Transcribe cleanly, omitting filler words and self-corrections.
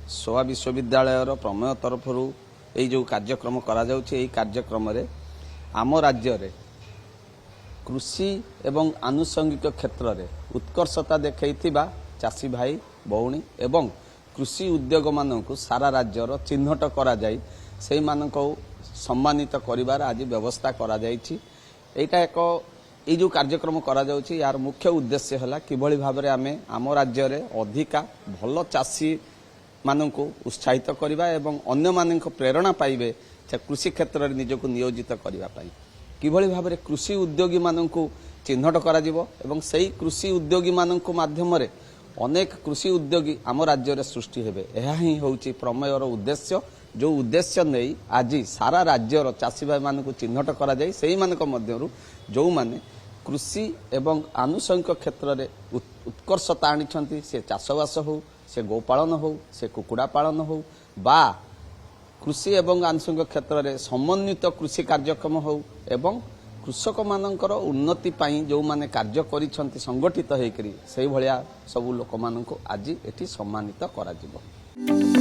सोआ विश्वविद्यालय प्रमेय तरफ जो कार्यक्रम करा कार्यक्रम आम राज्य रे कृषि एवं आनुषंगिक क्षेत्र में उत्कर्षता देखा चाषी भाई भौणी एवं कृषि उद्योग मानक सारा राज्यर चिन्हट करा जाई से मानक सम्मानित करिवार आज व्यवस्था करा जायछि। एटा एक ये जो कार्यक्रम करा जाउछि यार मुख्य उद्देश्य है किभली भाव में आमे आम राज्य रे अधिका भल चाषी मानक उत्साहित करवा एवं अन्य मानक प्रेरणा पाइबे कृषि क्षेत्र में निजक नियोजित करने किभली भाव में कृषि उद्योगी मानक चिन्हट करा जिवो एवं सही कृषि उद्योगी मानक माध्यम रे अनेक कृषि उद्योगी आम राज्य रे सृष्टि हेबे। एहा ही होउछि प्रमेयर उद्देश्य जो उद्देश्य नहीं आज सारा राज्यर चाषी भाई मानक चिन्हट करा जाय सेही मानक मध्यरु जो माने कृषि एवं आनुषंगिक क्षेत्र में उत्कर्षता आनिछंती से चाषबास हो से गोपालन हो से कुकुड़ा पालन हो बा कृषि एवं आनुषंगिक क्षेत्र में समन्वित कृषि कार्यक्रम हो एवं कृषक मानकर उन्नति पाई जो माने कार्य करिछंती संगठित हेकरी सेही भलिया सब लोक मानक आज एठी सम्मानित करा जिवो।